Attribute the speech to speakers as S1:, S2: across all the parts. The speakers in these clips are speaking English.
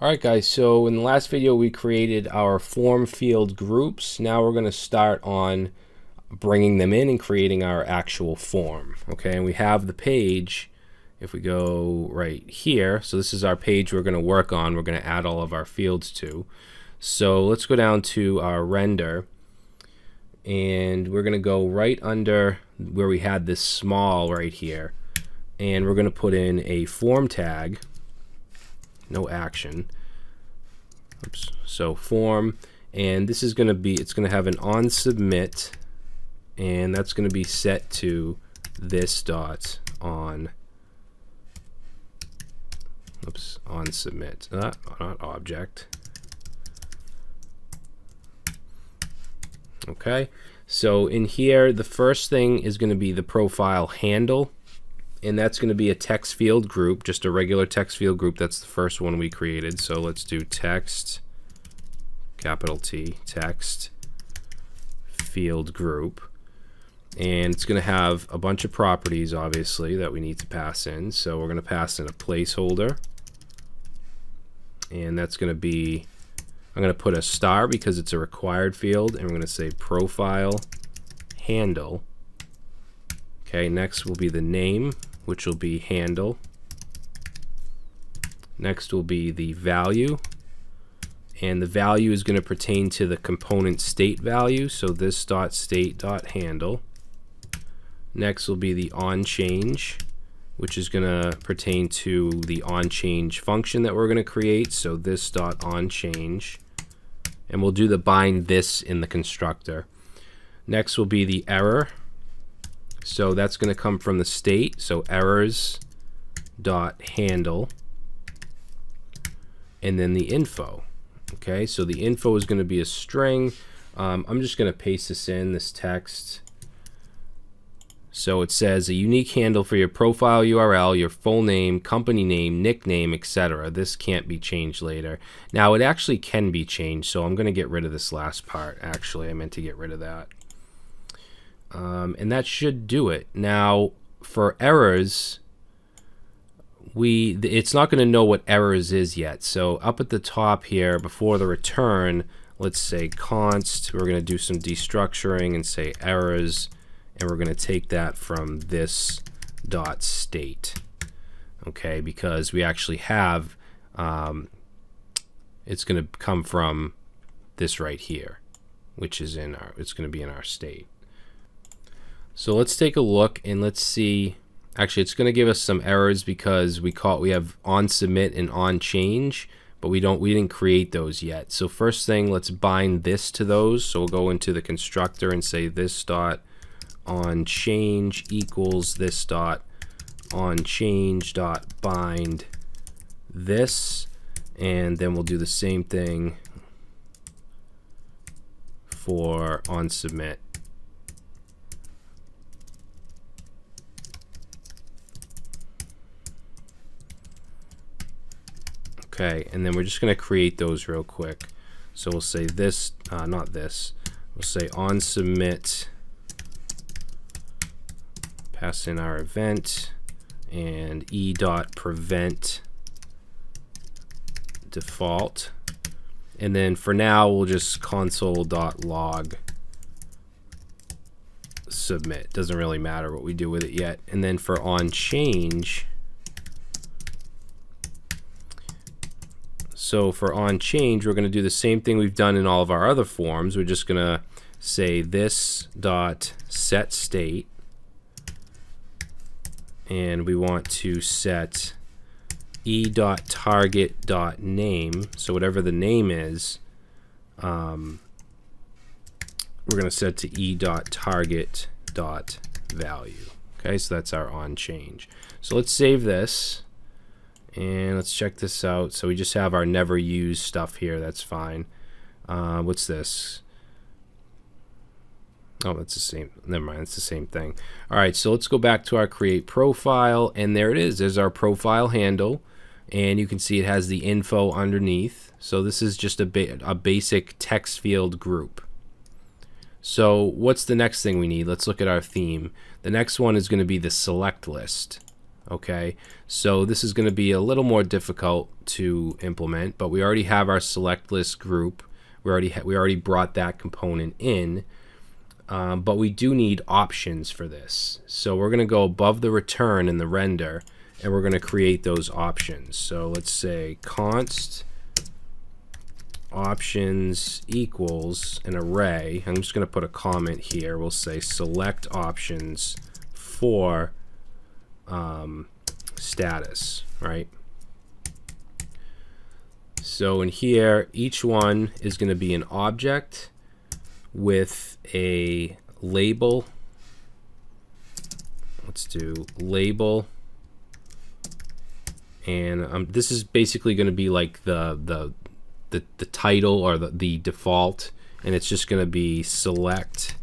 S1: Alright guys, so in the last video we created our form field groups. Now we're going to start on bringing them in and creating our actual form. Okay, and we have the page. If we go right here, so this is our page we're going to work on. We're going to add all of our fields to. So let's go down to our render, and we're going to go right under where we had this small right here, and we're going to put in a form tag. No action. Oops. So form, and this is going to be, it's going to have an on submit, and that's going to be set to this dot on. Oops, on submit, not object. Okay, so in here the first thing is going to be the profile handle, and that's going to be a text field group, just a regular text field group. That's the first one we created. So let's do text, capital T, text field group, and it's going to have a bunch of properties obviously that we need to pass in. So we're going to pass in a placeholder, and that's going to be, I'm going to put a star because it's a required field, and we're going to say profile handle. Okay, next will be the name, which will be handle. Next will be the value, and the value is going to pertain to the component state value, so this dot state dot handle. Next will be the on change, which is going to pertain to the on change function that we're going to create, so this dot on change, and we'll do the bind this in the constructor. Next will be the error. So that's going to come from the state, so errors dot handle, and then the info. Okay, so the info is going to be a string. I'm just going to paste this in, this text. So it says a unique handle for your profile URL, your full name, company name, nickname, etc. This can't be changed later. Now it actually can be changed, so I'm going to get rid of this last part. Actually, I meant to get rid of that. And that should do it. Now for errors, it's not going to know what errors is yet. So up at the top here, before the return, let's say const. We're going to do some destructuring and say errors, and we're going to take that from this dot state. Okay, because we actually have, it's going to come from this right here, which is in our, it's going to be in our state. So let's take a look and let's see. Actually, it's going to give us some errors because we have on submit and on change, but we didn't create those yet. So first thing, let's bind this to those. So we'll go into the constructor and say this dot on change equals this dot on change dot bind this, and then we'll do the same thing for on submit. Okay, and then we're just going to create those real quick. So we'll say this, not this, we'll say on submit, pass in our event, and e.prevent default. And then for now, we'll just console.log submit. Doesn't really matter what we do with it yet. And then for on change, so for on change, we're going to do the same thing we've done in all of our other forms. We're just going to say this dot set state, and we want to set e dot target dot name. So whatever the name is, we're going to set to e dot target dot value. Okay, so that's our on change. So let's save this. And let's check this out. So we just have our never used stuff here. That's fine. What's this? Oh, that's the same. Never mind. It's the same thing. All right. So let's go back to our create profile. And there it is. There's our profile handle. And you can see it has the info underneath. So this is just a basic text field group. So what's the next thing we need? Let's look at our theme. The next one is going to be the select list. Okay, so this is going to be a little more difficult to implement, but we already have our select list group. We already brought that component in, but we do need options for this. So we're going to go above the return in the render, and we're going to create those options. So let's say const options equals an array. I'm just going to put a comment here. We'll say select options for status, right? So in here, each one is going to be an object with a label. Let's do label, and this is basically going to be like the title or the default, and it's just going to be select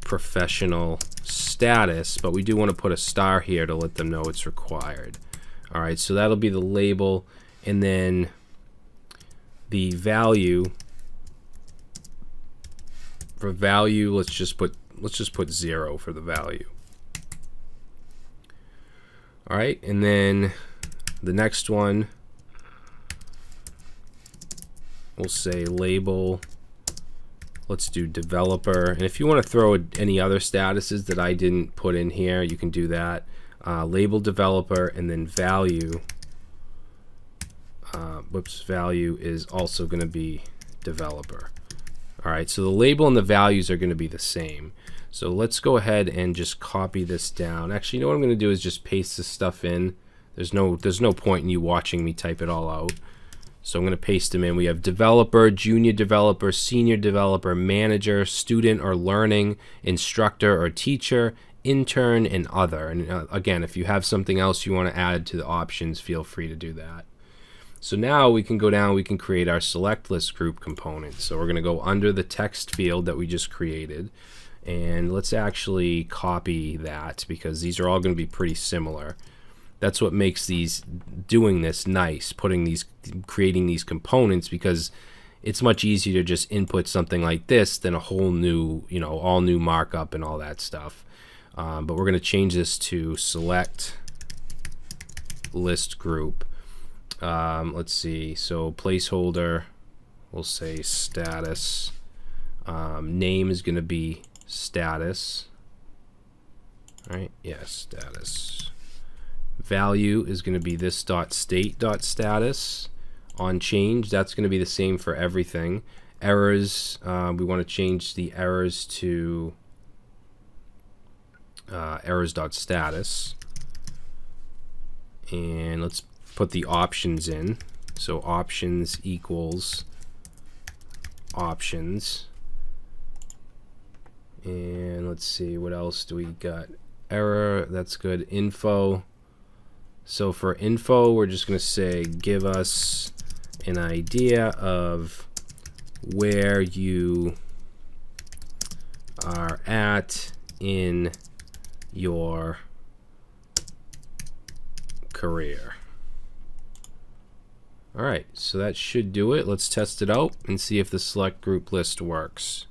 S1: professional status, but we do want to put a star here to let them know it's required. All right, so that'll be the label, and then the value. For value, let's just put 0 for the value. All right, and then the next one, we'll say label. Let's do developer, and if you want to throw any other statuses that I didn't put in here, you can do that. Label developer, and then value. Value is also going to be developer. All right, so the label and the values are going to be the same. So let's go ahead and just copy this down. Actually, you know what I'm going to do is just paste this stuff in. There's no point in you watching me type it all out. So I'm going to paste them in. We have developer, junior developer, senior developer, manager, student or learning, instructor or teacher, intern, and other. And again, if you have something else you want to add to the options, feel free to do that. So now we can go down, we can create our select list group component. So we're going to go under the text field that we just created, and let's actually copy that because these are all going to be pretty similar. That's what makes doing this nice, creating these components, because it's much easier to just input something like this than a whole new, all new markup and all that stuff. But we're going to change this to select list group. Let's see, so placeholder, we'll say status. Name is going to be status. All right, yes, status. Value is going to be this .state.status. On change, that's going to be the same for everything. Errors, we want to change the errors to errors.status. And let's put the options in. So options equals options. And let's see, what else do we got? Error, that's good. Info. So for info, we're just going to say give us an idea of where you are at in your career. All right, so that should do it. Let's test it out and see if the select group list works.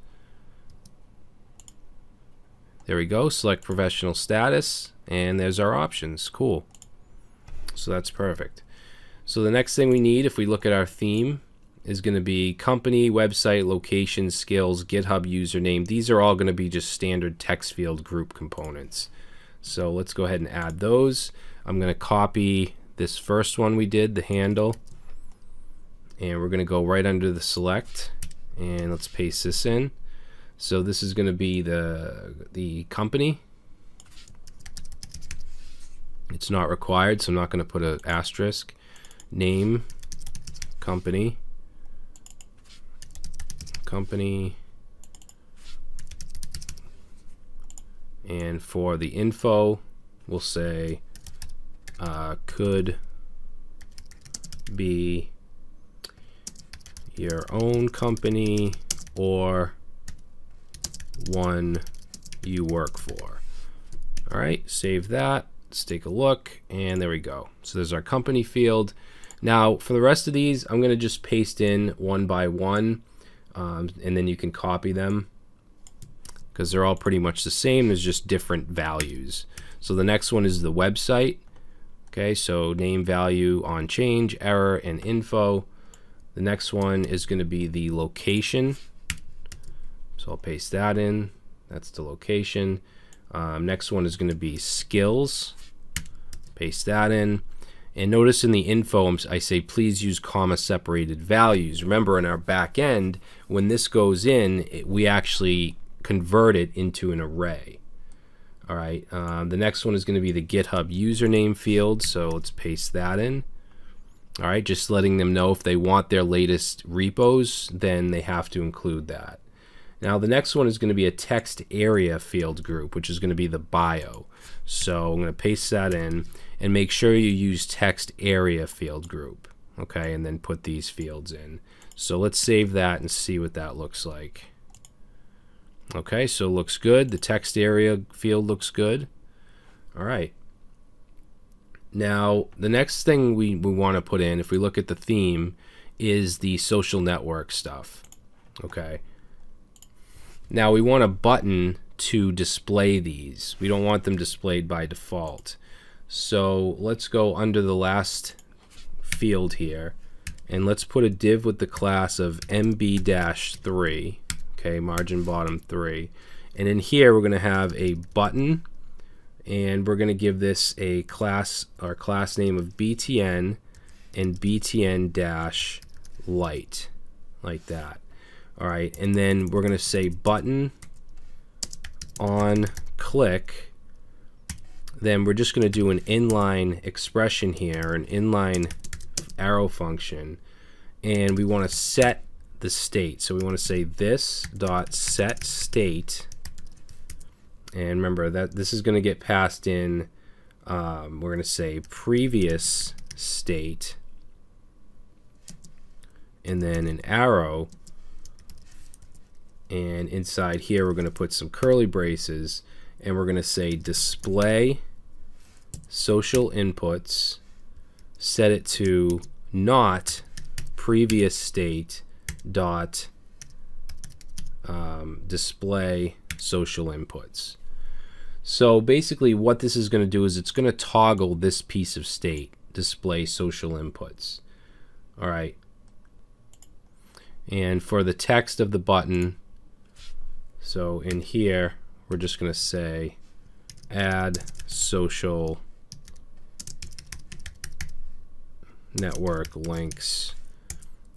S1: There we go, select professional status, and there's our options. Cool. So that's perfect. So the next thing we need, if we look at our theme, is going to be company, website, location, skills, GitHub username. These are all going to be just standard text field group components. So let's go ahead and add those. I'm going to copy this first one we did, the handle, and we're going to go right under the select, and let's paste this in. So this is going to be the company. It's not required, so I'm not going to put an asterisk. Name, company, and for the info, we'll say could be your own company or one you work for. All right, save that. Let's take a look, and there we go. So there's our company field. Now for the rest of these, I'm going to just paste in one by one, and then you can copy them because they're all pretty much the same. There's just different values. So the next one is the website. Okay, so name, value, on change, error, and info. The next one is going to be the location. So I'll paste that in. That's the location. Next one is going to be skills. Paste that in. And notice in the info, I say please use comma separated values. Remember, in our back end, when this goes in, we actually convert it into an array. All right. The next one is going to be the GitHub username field. So let's paste that in. All right. Just letting them know if they want their latest repos, then they have to include that. Now the next one is going to be a text area field group, which is going to be the bio. So I'm going to paste that in and make sure you use text area field group. Okay, and then put these fields in. So let's save that and see what that looks like. Okay, so it looks good. The text area field looks good. All right. Now the next thing we want to put in, if we look at the theme, is the social network stuff. Okay. Now we want a button to display these. We don't want them displayed by default. So let's go under the last field here and let's put a div with the class of MB-3, okay, margin bottom 3. And in here we're going to have a button, and we're going to give this a class, our class name of BTN and BTN-light, like that. All right, and then we're going to say button on click. Then we're just going to do an inline expression here, an inline arrow function, and we want to set the state. So we want to say this dot set state, and remember that this is going to get passed in. We're going to say previous state, and then an arrow. And inside here we're going to put some curly braces, and we're going to say display social inputs, set it to not previous state dot display social inputs. So basically what this is going to do is it's going to toggle this piece of state, display social inputs. All right. And for the text of the button, so in here, we're just going to say add social network links.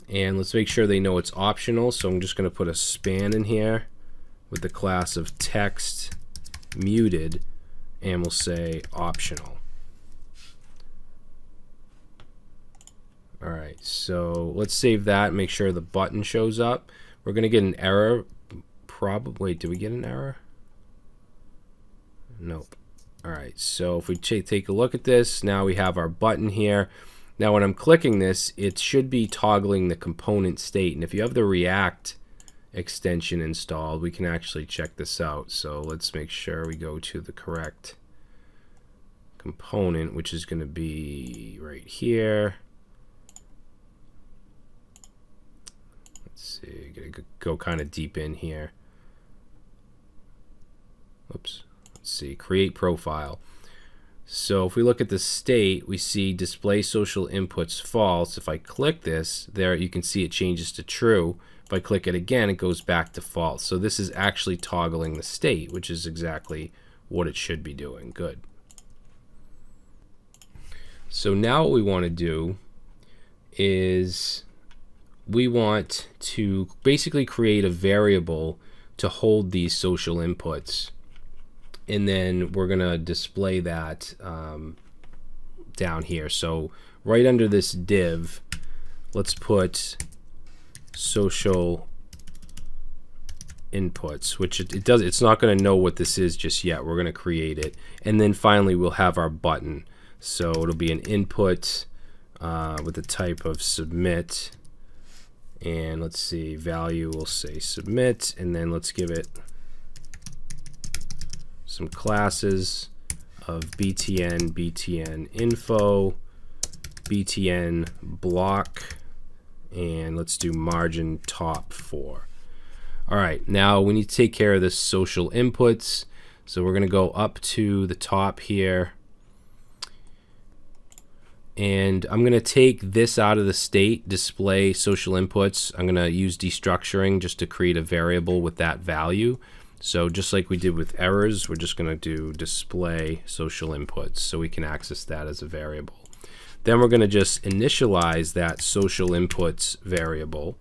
S1: And let's make sure they know it's optional. So I'm just going to put a span in here with the class of text muted, and we'll say optional. All right, so let's save that and make sure the button shows up. We're going to get an error. Wait, did we get an error? Nope. All right, so if we take a look at this, now we have our button here. Now when I'm clicking this, it should be toggling the component state, and if you have the React extension installed, we can actually check this out. So let's make sure we go to the correct component, which is going to be right here. Let's see, gotta go kind of deep in here. Oops. Let's see, create profile. So if we look at the state, we see display social inputs false. If I click this, there you can see it changes to true. If I click it again, it goes back to false. So this is actually toggling the state, which is exactly what it should be doing. Good. So now what we want to do is we want to basically create a variable to hold these social inputs. And then we're going to display that down here. So right under this div, let's put social inputs, which it's not going to know what this is just yet. We're going to create it. And then finally we'll have our button. So it'll be an input with the type of submit. And let's see, value will say submit. And then let's give it some classes of BTN, BTN info, BTN block, and let's do margin top 4. All right, now we need to take care of this social inputs. So we're going to go up to the top here, and I'm going to take this out of the state, display social inputs. I'm going to use destructuring just to create a variable with that value. So just like we did with errors, we're just going to do display social inputs so we can access that as a variable. Then we're going to just initialize that social inputs variable.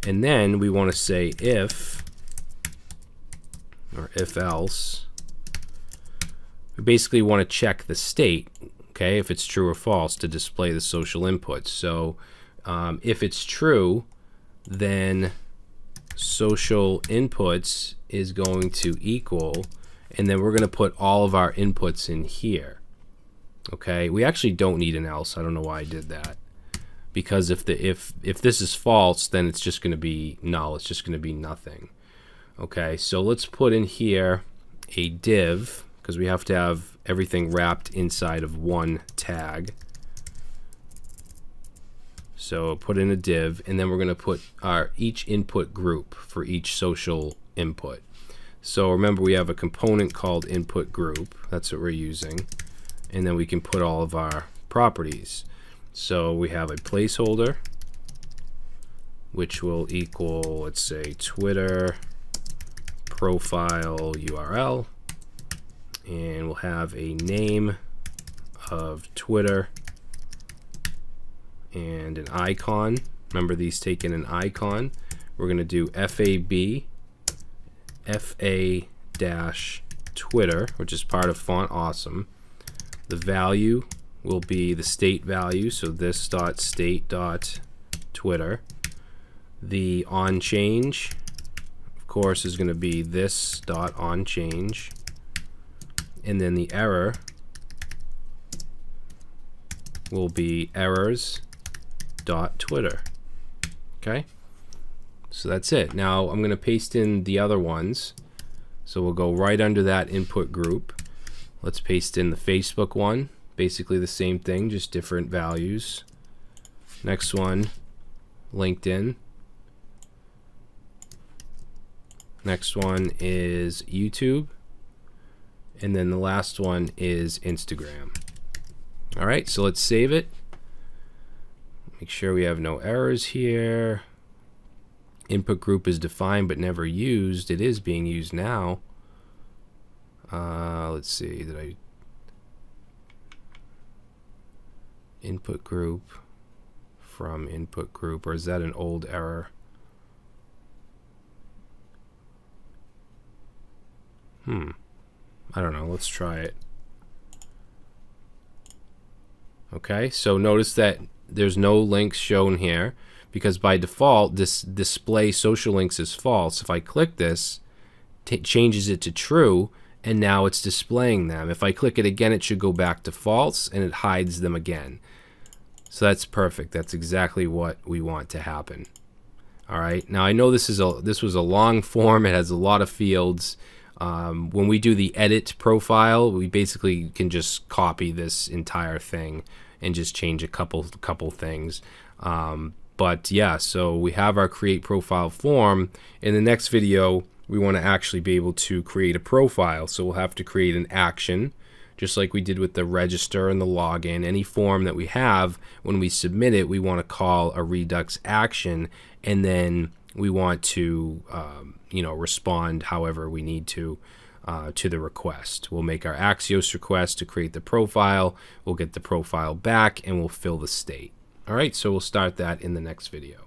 S1: And then we want to say if, or if else. We basically want to check the state, okay, if it's true or false, to display the social inputs. So if it's true, then social inputs is going to equal, and then we're going to put all of our inputs in here. Okay, we actually don't need an else. I don't know why I did that, because if this is false, then it's just going to be null. It's just going to be nothing. Okay, so let's put in here a div, because we have to have everything wrapped inside of one tag. So put in a div, and then we're going to put our each input group for each social input. So remember, we have a component called input group. That's what we're using. And then we can put all of our properties. So we have a placeholder, which will equal, let's say, Twitter profile URL. And we'll have a name of Twitter and an icon. Remember, these take in an icon. We're going to do FAB, FA-Twitter, which is part of Font Awesome. The value will be the state value, so this.state.Twitter. The onChange, of course, is going to be this.onChange. And then the error will be errors.Twitter. Okay? So that's it. Now I'm going to paste in the other ones. So we'll go right under that input group. Let's paste in the Facebook one. Basically the same thing, just different values. Next one, LinkedIn. Next one is YouTube. And then the last one is Instagram. All right, so let's save it. Make sure we have no errors here. Input group is defined but never used. It is being used now. Let's see, input group from input group, or is that an old error? I don't know. Let's try it. Okay, so notice that there's no links shown here because by default this display social links is false. If I click this, it changes it to true, and now it's displaying them. If I click it again, it should go back to false and it hides them again. So that's perfect. That's exactly what we want to happen. All right, now I know this was a long form. It has a lot of fields. When we do the edit profile, we basically can just copy this entire thing and just change a couple things. But yeah, so we have our create profile form. In the next video, we want to actually be able to create a profile. So we'll have to create an action, just like we did with the register and the login. Any form that we have, when we submit it, we want to call a Redux action, and then we want to respond however we need to the request. We'll make our Axios request to create the profile. We'll get the profile back and we'll fill the state. All right, so we'll start that in the next video.